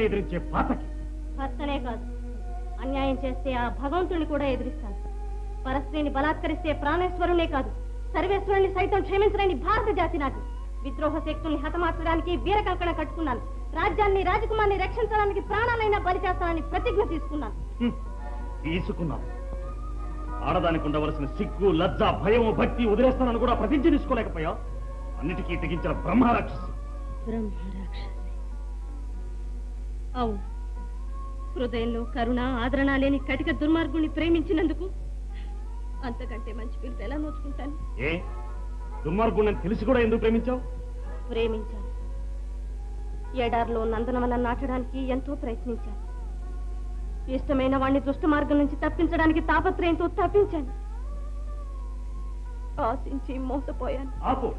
ఎదిరించే పాతకి. భర్తనే కాదు, అన్యాయం చేస్తే ఆ భగవంతుని కూడా ఎదిరిస్తాను. పరస్త్రీని బలాత్కరిస్తే ప్రాణేశ్వరునే కాదు, సర్వేశ్వరుని సైతం క్షమించలేని భారత జాతి నాది. విద్రోహ శక్తుల్ని హతమార్చడానికి వీర కంకణం కట్టుకున్నాను. రాజ్యాన్ని రాజకుమారిని రక్షించడానికి ప్రాణాలైనా బలి చేస్తానని ప్రతిజ్ఞ తీసుకున్నాను. తీసుకున్నాను. ఆడదానికి ఉండవలసిన సిగ్గు, లజ్జ, భయం, భక్తి వదిలేస్తానని కూడా ప్రతిజ్ఞ తీసుకోలేకపోయా. అన్నిటికీ తెగించిన బ్రహ్మరాక్షసి. అవును, హృదయంలో కరుణ, ఆదరణ లేని కటిక దుర్మార్గుని ప్రేమించినందుకు అంతకంటే మంచి పిల్లలు ఎలా నోచుకుంటాను? ఏ దుర్మార్గుణ్ణి తెలిసి కూడా ఎందుకు ప్రేమించావు? ప్రేమించాను. ఎడారిలో నందనవనం నాటడానికి ఎంతో ప్రయత్నించాను. ఇష్టమైన వాణ్ణి దుష్ట మార్గం నుంచి తప్పించడానికి తాపత్రయంతో తప్పించాను. ఆశించి మోసపోయాను. ఆపు.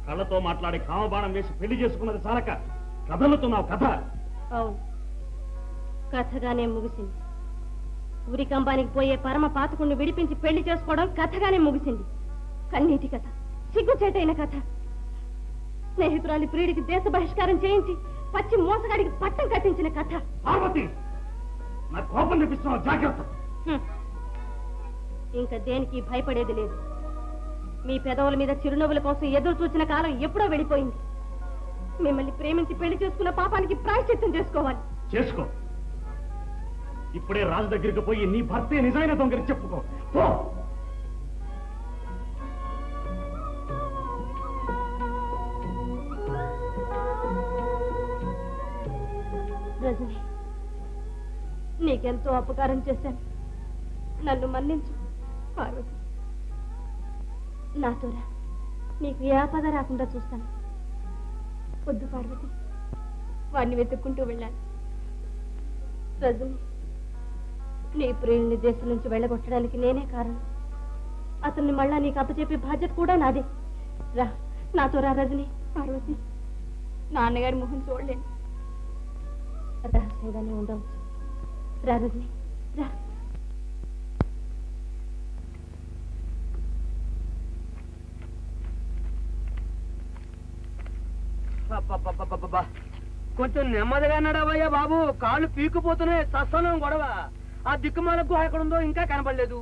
కళ్ళతో మాట్లాడి కామబాణం వేసి పెళ్లి చేసుకున్నది చాలక కథలుతున్నావు కథ. అవును, కథగానే ముగిసింది. ఉరికంబానికి పోయే పరమ పాతకుణ్ణి విడిపించి పెళ్లి చేసుకోవడం కథగానే ముగిసింది. కన్నీటి కథ, సిగ్గుచేటైన కథ. స్నేహితురాలి ప్రియుడికి దేశ బహిష్కారం చేయించి పచ్చి మోసగాడికి పట్టం కట్టించిన కథ. పార్వతి, నా కోపం తెప్పిస్తున్నావు, జాగ్రత్త. ఇంకా దేనికి భయపడేది లేదు. మీ పెదవుల మీద చిరునవ్వుల కోసం ఎదురు చూసిన కాలం ఎప్పుడో వెళ్ళిపోయింది. మిమ్మల్ని ప్రేమించి పెళ్లి చేసుకున్న పాపానికి ప్రాయశ్చిత్తం చేసుకోవాలి. చేసుకో. ఇప్పుడే రాజు దగ్గరికి పోయి నీ భర్తే నిజమైన దొంగని చెప్పుకో. రజని, నీకెంతో అపకారం చేశాను, నన్ను మన్నించు. పార్వతి, నాతోరా, నీకు ఏ ఆపద రాకుండా చూస్తాను. వద్దు పార్వతి, వాడిని వెతుక్కుంటూ వెళ్ళాను. రజని, నీ ప్రియుల్ని దేశం నుంచి వెళ్ళగొట్టడానికి నేనే కారణం. అతన్ని మళ్ళా నీకు అప్పచెప్పే బాధ్యత కూడా నాదే. రా, నాతో రా రజని. పార్వతి, నాన్నగారి మొహం చూడలేను, రహస్యంగానే ఉండవచ్చు. రా రజని, రా. కొంచెం నెమ్మదిగా నడవయ్యా బాబు, కాళ్ళు పీక్కుపోతున్నాయి. సస్సనం గొడవ. ఆ దిక్కుమాల గుహ ఎక్కడుందో ఇంకా కనబడలేదు.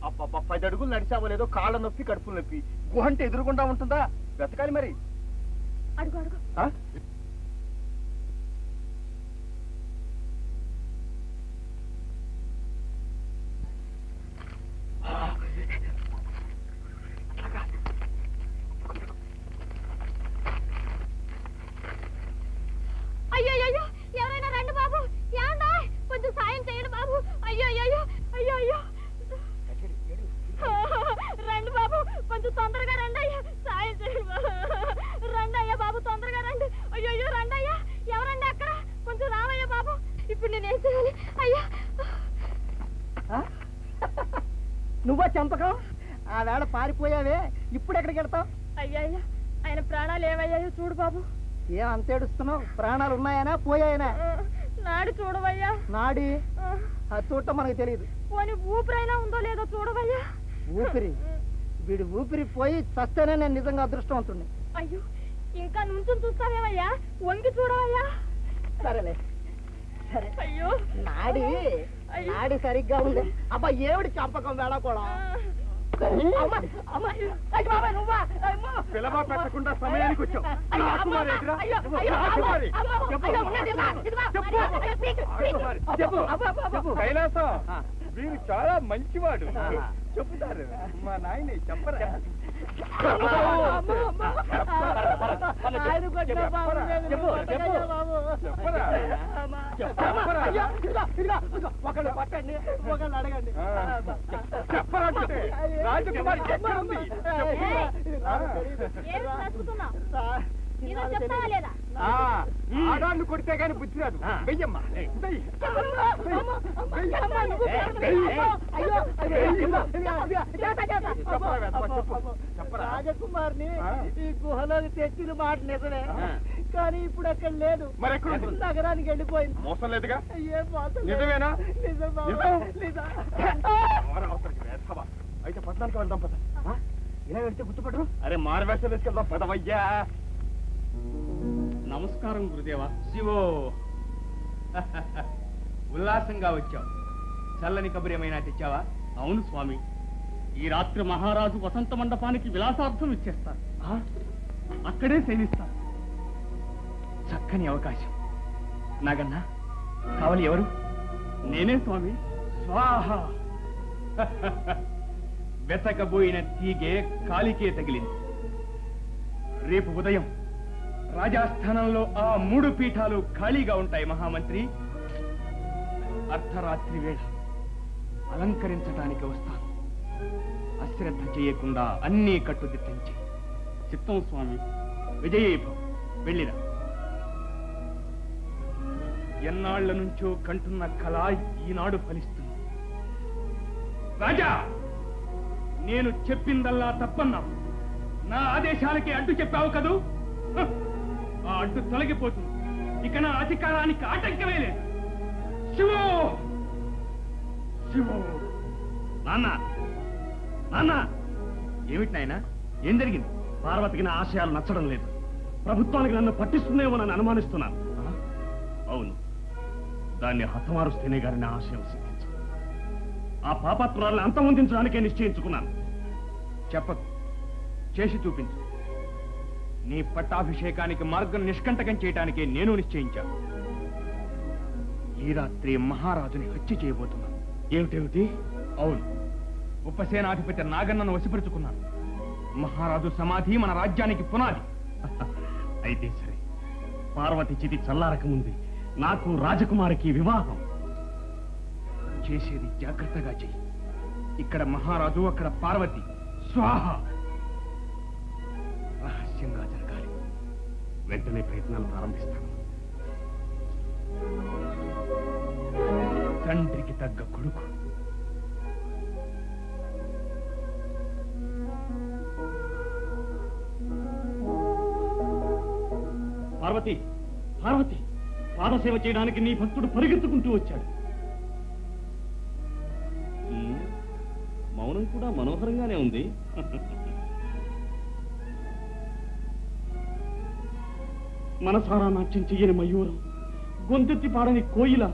అబ్బబ్బ 10 అడుగులు నడిచావో లేదో కాళ్ళ నొప్పి, కడుపులు నొప్పి. గుహ అంటే ఎదురుకుండా ఉంటుందా? వెతకాలి మరి. అడుగు అడుగు. అయ్యో అయ్యో, ఎవరైనా రండి బాబు. ఏమన్నా కొంచెం సాయం చేయండి బాబు. అయ్యో అయ్యో అయ్యో అయ్యో, రండి బాబు, కొంచెం తొందరగా రండి అయ్యా, సాయం చేయండి బాబు. రండి అయ్యా బాబు, తొందరగా రండి. అయ్యో అయ్యో, రండి అయ్యా. ఎవరండి అక్కడ? కొంచెం రావయ్యా బాబు. ఇప్పుడు నేనేం చేయాలి? అయ్యా, నువ్వా చంపకం? ఆ వేళ పారిపోయావే, ఇప్పుడు ఎక్కడికి వెళ్తావు? అయ్యా అయ్యా, ఆయన ప్రాణాలు ఏమయ్యాయో చూడు బాబు. ఏం అంత ఏడుస్తున్నావు? ప్రాణాలు ఉన్నాయనా పోయాయనా? నాడి చూడవయ్యా. నాడి అది చూడటం మనకు తెలియదు. పోనీ ఊపిరైనా ఉందో లేదో చూడవయ్యా. ఊపిరి? వీడి ఊపిరి పోయి చస్తేనే నేను నిజంగా అదృష్టవంతుణ్ణి. అయ్యో, ఇంకా నుంచుని చూస్తావేమయ్యా, వంగి చూడవయ్యా. సరేలే, సరే. అయ్యో, నాడి సరిగ్గా ఉంది. అబ్బా, ఏమిటి చంపకం వేళ కూడా? పిలవ పెట్టకుండా సమయానికి వచ్చావు. కైలాసం, వీరు చాలా మంచివాడు. చెప్పుతారు మా నాయనే, చెప్పరా? ఒకళ్ళు పట్టండి, ఒకళ్ళు అడగండి. చెప్పరా అంటే రాజకుమారి ఎక్కడుంది? ఆడాన్ని కొడితే గాని బుద్ధి రాదు. వెయ్యమ్మా, రాజకుమారిని ఈ గుహలోకి తెచ్చిన మాట నిజమే, కానీ ఇప్పుడు అక్కడ లేదు. మరి ఎక్కడ నగరానికి వెళ్ళిపోయింది. మోసం లేదుగా? ఏం మోసం? నిజమేనా? నిజం. అయితే పట్టణానికి వెళ్దాం పద. ఇలా వెళ్తే గుర్తుపట్టరు? అరే మారువేషం వేసుకెళ్దాం పదవయ్యా. 「 నమస్కారం గురుదేవా. శివో ఉల్లాసంగా వచ్చావు. చల్లని కబురు ఏమైనా తెచ్చావా? అవును స్వామి, ఈ రాత్రి మహారాజు వసంత మండపానికి విలాసార్థం ఇచ్చేస్తారు. అక్కడే సేవిస్తారు. చక్కని అవకాశం. నాగన్నా, కావాలి ఎవరు? నేనే స్వామి. స్వాహ. వెతకబోయిన తీగే కాలికే తగిలింది. రేపు ఉదయం రాజాస్థానంలో ఆ 3 పీఠాలు ఖాళీగా ఉంటాయి మహామంత్రి. అర్ధరాత్రి వేళ అలంకరించటానికి వస్తాను. అశ్రద్ధ చేయకుండా అన్నీ కట్టుదిట్టించి. చిత్తం స్వామి. విజయీభవం. వెళ్ళిరా. ఎన్నాళ్ల నుంచో కంటున్న కళ ఈనాడు ఫలిస్తుంది. రాజా, నేను చెప్పిందల్లా తప్పన్నావు. నా ఆదేశాలకి అడ్డు చెప్పావు కదూ. ఆ అడ్డు తొలగిపోతుంది. ఇక నా అధికారానికి ఆటంకమే లేదు. శివో శివో. నాన్న, నాన్న, ఏమిటి నాయనా? ఏం జరిగింది? పార్వతికి నా ఆశయాలు నచ్చడం లేదు. ప్రభుత్వానికి నన్ను పట్టిస్తుందేమో నన్ను అనుమానిస్తున్నాను. అవును, దాన్ని హతమారుస్తేనే గారి నా ఆశయం సిద్ధించు. ఆ పాపాత్మురాలను అంతమొందించడానికే నిశ్చయించుకున్నాను. చెప్పదు, చేసి చూపించు. నీ పట్టాభిషేకానికి మార్గం నిష్కంటకం చేయటానికే నేను నిశ్చయించాను. ఈ రాత్రి మహారాజుని హత్య చేయబోతున్నాను. ఏమిటేమిటి? అవును, ఉపసేనాధిపతి నాగన్నను వశపరుచుకున్నాను. మహారాజు సమాధి మన రాజ్యానికి పునాది. అయితే సరే, పార్వతి చితి చల్లారకముంది నాకు రాజకుమారికి వివాహం చేసేది జాగ్రత్తగా చెయ్యి. ఇక్కడ మహారాజు, అక్కడ పార్వతి. స్వాహ. రహస్యంగా జరగాలి. వెంటనే ప్రయత్నాలు ప్రారంభిస్తాను. తండ్రికి తగ్గ కొడుకు. పార్వతి, పార్వతి, పాదసేవ చేయడానికి నీ భక్తుడు పరిగెత్తుకుంటూ వచ్చాడు. మౌనం కూడా మనోహరంగానే ఉంది. మనసారా నాట్యం చెయ్యని మయూరం, గొంతెత్తి పాడని కోయిల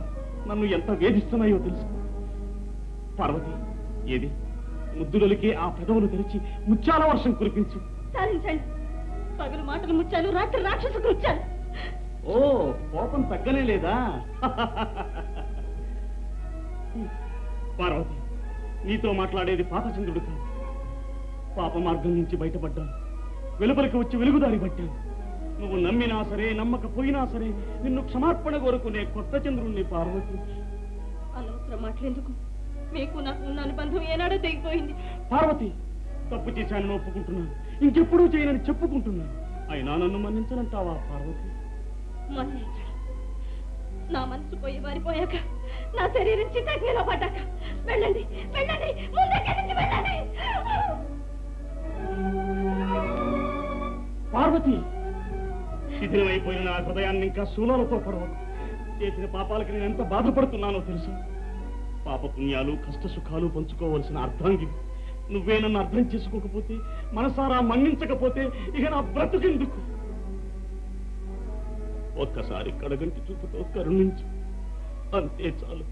నన్ను ఎంత వేధిస్తున్నాయో తెలుసు. పార్వతి, ఏది ముద్దులకి ఆ పెదవులు తెరిచి ముత్యాల వర్షం కురిపించు. సాధించండి. పగలు మాటలు ముచ్చాను, రాత్రి రాక్షసు కృత్యాలు. ఓ, కోపం తగ్గనే లేదా? పార్వతి, నీతో మాట్లాడేది పాతచంద్రుడు కాదు. పాప మార్గం నుంచి బయటపడ్డాను. వెలుపలికి వచ్చి వెలుగుదారి పట్టాను. నువ్వు నమ్మినా సరే, నమ్మకపోయినా సరే, నిన్ను క్షమార్పణ కోరుకునే కొత్త చంద్రుణ్ణి. పార్వతి, అనవసరం మాటలేందుకు? మీకు నాకు ఉన్న అనుబంధం ఏనాడో తెగిపోయింది. పార్వతి, తప్పు చేశానని ఒప్పుకుంటున్నాను. ఇంకెప్పుడూ చేయనని చెప్పుకుంటున్నాను. అయినా నన్ను మన్నించనంటావా పార్వతి? మన్నించడం నా మనసు పోయి వారిపోయాక, నా శరీరం చిత్తగ్నిలో పడ్డాక. వెళ్ళండి, వెళ్ళండి, ముందుకి వెళ్ళండి. పార్వతి, శిథిలమైపోయిన నా హృదయాన్ని ఇంకా శూలాలతో పడవదు. చేసిన పాపాలకి నేను ఎంత బాధపడుతున్నానో తెలుసు. పాపపుణ్యాలు, కష్ట సుఖాలు పంచుకోవలసిన అర్ధాంగి నువ్వే నన్ను అర్థం చేసుకోకపోతే, మనసారా మన్నించకపోతే ఇక నా బ్రతుకెందుకు? ఒక్కసారి కడగంటి చూపుతో కరుణించు, అంతే చాలు.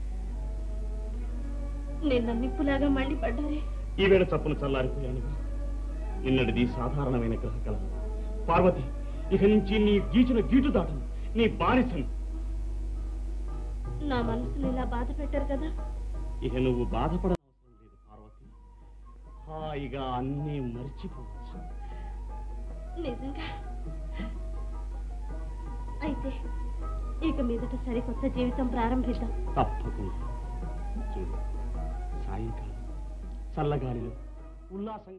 నిన్న నిప్పులాగా మళ్ళీ పడ్డారే. ఈవేళ చప్పున చల్లారిపోయాను. నిన్నటిది సాధారణమైన గ్రహకళ. పార్వతి, ఇక నుంచి నీ గీచిన గీటు దాటను, నీ బానిసను. నా మనసుని ఇలా బాధ పెట్టారు కదా. ఇక నువ్వు బాధపడనవసరం లేదు పార్వతి. హాయిగా అన్నీ మర్చిపోవచ్చు. నిజంగా? అయితే ఇక మీదట సరికొత్త జీవితం ప్రారంభిద్దాం. తప్పకుండా. చూడు, సాయంకాలం చల్లగాలిలో ఉల్లాసంగా